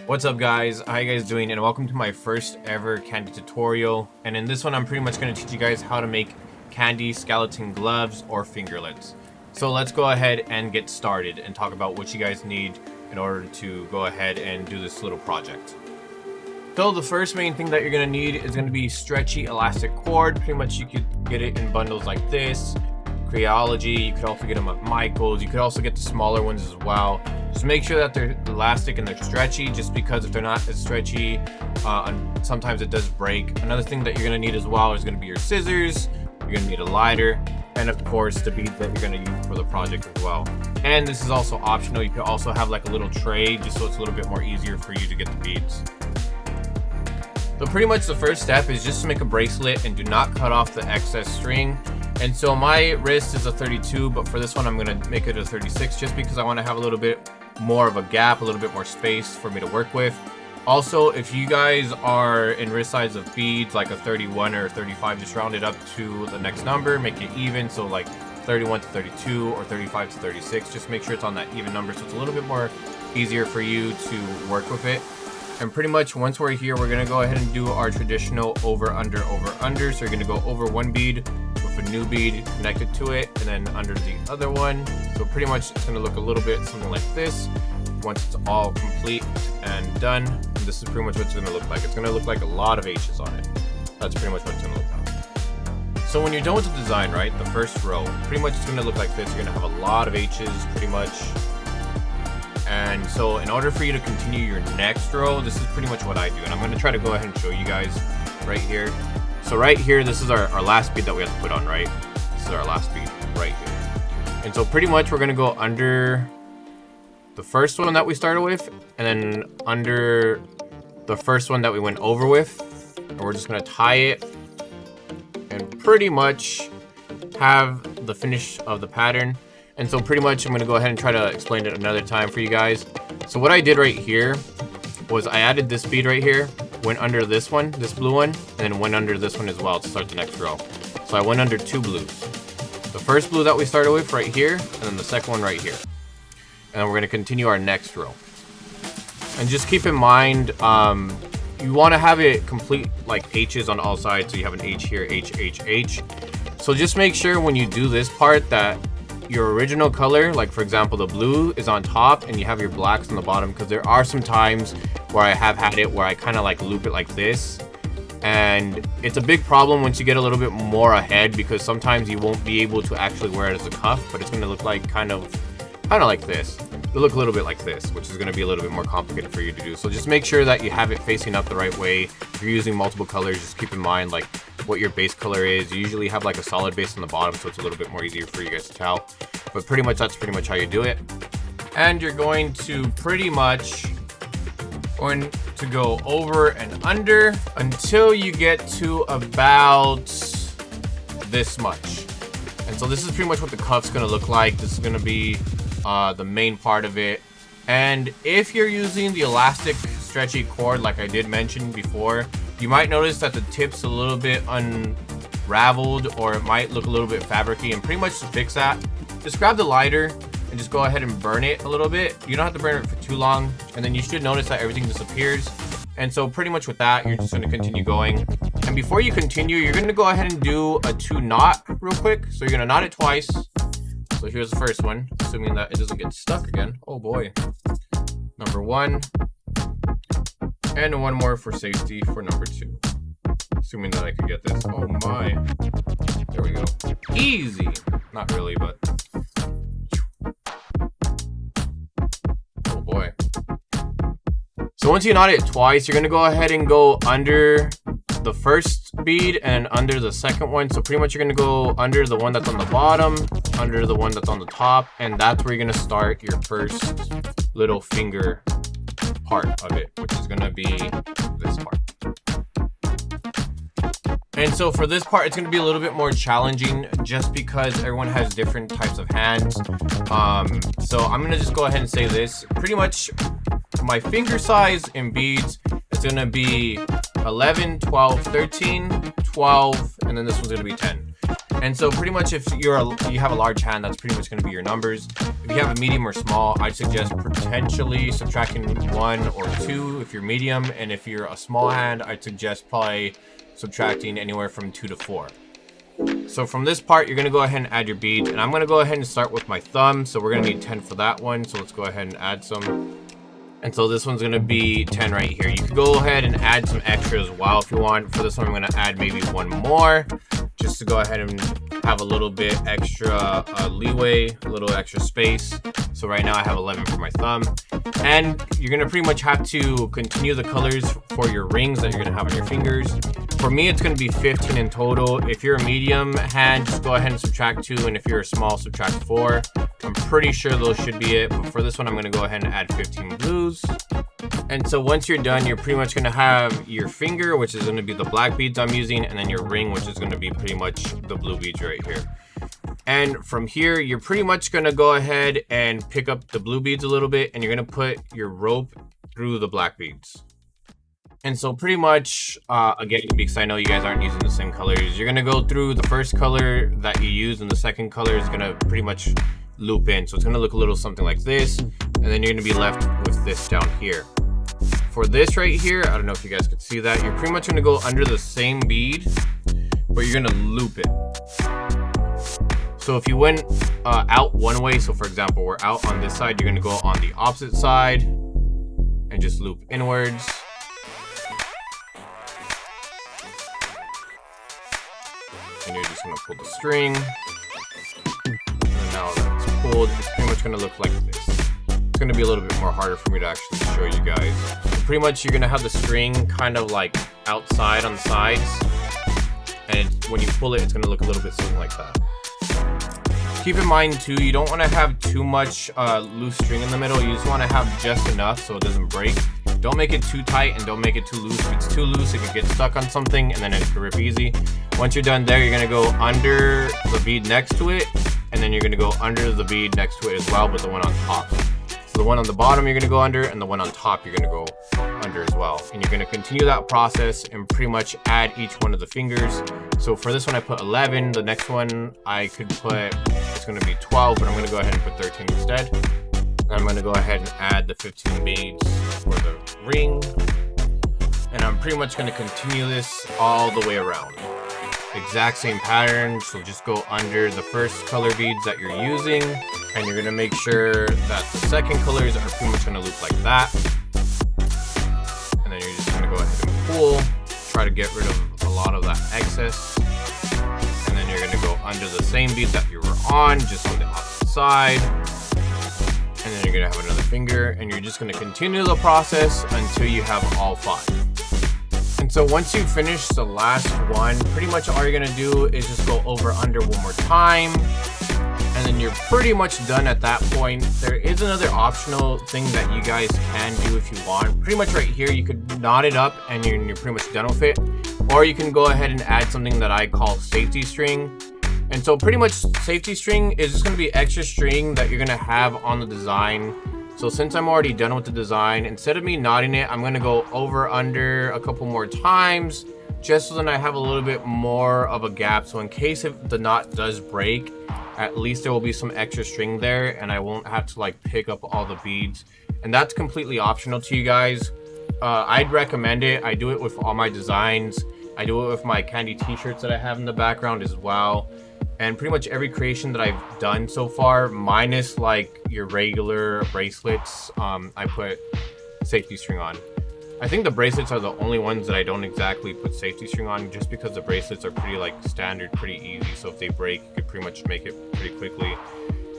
What's up guys, how you guys doing, and welcome to my first ever Kandi tutorial. And in this one I'm pretty much going to teach you guys how to make Knadi Skeleton Gloves or Fingerlets. So let's go ahead and get started and talk about what you guys need in order to go ahead and do this little project. So the first main thing that you're going to need is going to be stretchy elastic cord. Pretty much you could get it in bundles like this, Creology, you could also get them at Michael's, you could also get the smaller ones as well. Just make sure that they're elastic and they're stretchy, just because if they're not as stretchy, sometimes it does break. Another thing that you're going to need as well is going to be your scissors, you're going to need a lighter, and of course the beads that you're going to use for the project as well. And this is also optional, you could also have like a little tray just so it's a little bit more easier for you to get the beads. So pretty much the first step is just to make a bracelet and do not cut off the excess string. And so my wrist is a 32, but for this one I'm going to make it a 36 just because I want to have a little bit more of a gap, a little bit more space for me to work with. Also, if you guys are in wrist size of beads like a 31 or 35, just round it up to the next number, make it even, so like 31 to 32 or 35 to 36. Just make sure it's on that even number so it's a little bit more easier for you to work with it. And pretty much once we're here, we're going to go ahead and do our traditional over under over under. So you're going to go over one bead with a new bead connected to it and then under the other one. So pretty much it's going to look a little bit something like this once it's all complete and done. And this is pretty much what it's going to look like. It's going to look like a lot of H's on it. That's pretty much what it's going to look like. So when you're done with the design, right, the first row, pretty much it's going to look like this. You're going to have a lot of H's pretty much. And so in order for you to continue your next row, this is pretty much what I do. And I'm going to try to go ahead and show you guys right here. So right here, this is our last bead that we have to put on, right? This is our last bead right here. And so pretty much we're going to go under the first one that we started with, and then under the first one that we went over with. And we're just going to tie it and pretty much have the finish of the pattern. And so pretty much I'm going to go ahead and try to explain it another time for you guys. So what I did right here was I added this bead right here, went under this one, this blue one, and then went under this one as well to start the next row. So I went under two blues. The first blue that we started with right here, and then the second one right here. And then we're going to continue our next row. And just keep in mind, you want to have it complete like H's on all sides. So you have an H here, H, H, H. So just make sure when you do this part that your original color, like for example the blue, is on top and you have your blacks on the bottom, because there are some times where I have had it where I kind of like loop it like this, and it's a big problem once you get a little bit more ahead, because sometimes you won't be able to actually wear it as a cuff, but it's going to look like kind of like this. It'll look a little bit like this, which is going to be a little bit more complicated for you to do. So just make sure that you have it facing up the right way. If you're using multiple colors, just keep in mind like what your base color is. You usually have like a solid base on the bottom, so it's a little bit more easier for you guys to tell. But pretty much that's pretty much how you do it. And you're going to pretty much go over and under until you get to about this much. And so this is pretty much what the cuff's going to look like. This is going to be the main part of it. And if you're using the elastic stretchy cord like I did mention before, you might notice that the tip's a little bit unraveled, or it might look a little bit fabricy. And pretty much to fix that, just grab the lighter and just go ahead and burn it a little bit. You don't have to burn it for too long, and then you should notice that everything disappears. And so pretty much with that, you're just going to continue going. And before you continue, you're going to go ahead and do a 2 knot real quick. So you're going to knot it twice. So here's the first one, assuming that it doesn't get stuck again. Oh boy. Number 1. And one more for safety for number 2. Assuming that I could get this. Oh my. There we go. Easy. Not really, but. Oh boy. So once you knot it twice, you're going to go ahead and go under the first bead and under the second one. So pretty much you're going to go under the one that's on the bottom, under the one that's on the top, and that's where you're going to start your first little finger part of it, which is going to be this part. And so for this part, it's going to be a little bit more challenging just because everyone has different types of hands. So I'm going to just go ahead and say this. Pretty much my finger size in beads is going to be 11, 12, 13, 12, and then this one's going to be 10. And so pretty much if you have a large hand, that's pretty much going to be your numbers. If you have a medium or small, I'd suggest potentially subtracting 1 or 2 if you're medium, and if you're a small hand, I'd suggest probably subtracting anywhere from 2 to 4. So from this part, you're going to go ahead and add your beads, and I'm going to go ahead and start with my thumb. So we're going to need 10 for that one, so let's go ahead and add some. And so this one's going to be 10 right here. You can go ahead and add some extra as well if you want. For this one, I'm going to add maybe 1 more, just to go ahead and have a little bit extra leeway, a little extra space. So right now I have 11 for my thumb. And you're going to pretty much have to continue the colors for your rings that you're going to have on your fingers. For me, it's going to be 15 in total. If you're a medium hand, just go ahead and subtract 2. And if you're a small, subtract 4. I'm pretty sure those should be it. But for this one, I'm going to go ahead and add 15 blues. And so once you're done, you're pretty much going to have your finger, which is going to be the black beads I'm using, and then your ring, which is going to be pretty much the blue beads right here. And from here, you're pretty much going to go ahead and pick up the blue beads a little bit, and you're going to put your rope through the black beads. And so pretty much, again, because I know you guys aren't using the same colors, you're going to go through the first color that you use, and the second color is going to pretty much loop in. So it's going to look a little something like this, and then you're going to be left with this down here. For this right here, I don't know if you guys could see that, you're pretty much going to go under the same bead, but you're going to loop it. So if you went out one way, so for example, we're out on this side, you're going to go on the opposite side and just loop inwards. And you're just going to pull the string. And now that's pulled, it's pretty much going to look like this. It's going to be a little bit more harder for me to actually show you guys. So pretty much you're going to have the string kind of like outside on the sides. And when you pull it, it's going to look a little bit something like that. Keep in mind too, you don't want to have too much loose string in the middle. You just want to have just enough so it doesn't break. Don't make it too tight and don't make it too loose. If it's too loose, it could get stuck on something and then it could rip easy. Once you're done there, you're going to go under the bead next to it, and then you're going to go under the bead next to it as well, but the one on top. So the one on the bottom you're going to go under, and the one on top you're going to go under as well. And you're going to continue that process and pretty much add each one of the fingers. So for this one I put 11. The next one I could put, it's going to be 12, but I'm going to go ahead and put 13 instead. And I'm going to go ahead and add the 15 beads for the ring. And I'm pretty much going to continue this all the way around. Exact same pattern, so just go under the first color beads that you're using, and you're going to make sure that the second colors are pretty much going to look like that. And then you're just going to go ahead and pull, try to get rid of a lot of that excess. And then you're going to go under the same bead that you were on, just on the opposite side. And then you're going to have another finger, and you're just going to continue the process until you have all 5. And so once you finish the last one, pretty much all you're going to do is just go over under one more time. And then you're pretty much done at that point. There is another optional thing that you guys can do if you want. Pretty much right here, you could knot it up and you're pretty much done with it. Or you can go ahead and add something that I call safety string. And so pretty much safety string is just going to be extra string that you're going to have on the design. So since I'm already done with the design, instead of me knotting it, I'm going to go over under a couple more times, just so then I have a little bit more of a gap. So in case if the knot does break, at least there will be some extra string there and I won't have to like pick up all the beads. And that's completely optional to you guys. I'd recommend it. I do it with all my designs. I do it with my Kandi t-shirts that I have in the background as well. And pretty much every creation that I've done so far, minus like your regular bracelets, I put safety string on. I think the bracelets are the only ones that I don't exactly put safety string on, just because the bracelets are pretty like standard, pretty easy. So if they break, you could pretty much make it pretty quickly.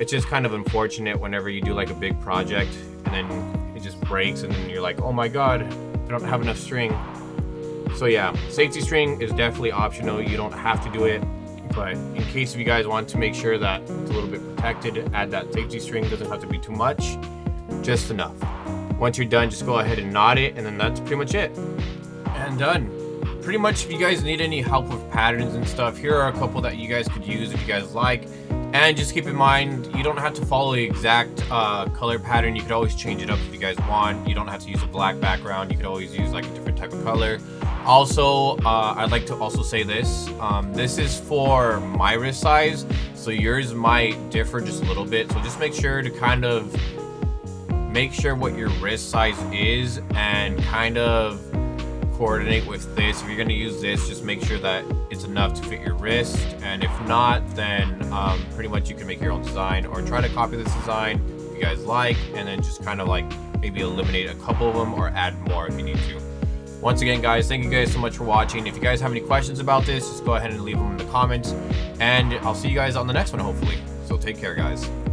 It's just kind of unfortunate whenever you do like a big project and then it just breaks and then you're like, oh my God, I don't have enough string. So yeah, safety string is definitely optional. You don't have to do it. But in case if you guys want to make sure that it's a little bit protected, add that safety string. It doesn't have to be too much, just enough. Once you're done, just go ahead and knot it, and then that's pretty much it. And done. Pretty much if you guys need any help with patterns and stuff, here are a couple that you guys could use if you guys like. And just keep in mind, you don't have to follow the exact color pattern. You could always change it up if you guys want. You don't have to use a black background. You could always use like a different type of color. Also, I'd like to also say this. This is for my wrist size, so yours might differ just a little bit. So just make sure to kind of make sure what your wrist size is and kind of coordinate with this. If you're going to use this, just make sure that it's enough to fit your wrist, and if not, then pretty much you can make your own design or try to copy this design if you guys like, and then just kind of like maybe eliminate a couple of them or add more if you need to. Once again, guys, thank you guys so much for watching. If you guys have any questions about this, just go ahead and leave them in the comments, and I'll see you guys on the next one, hopefully. So take care, guys.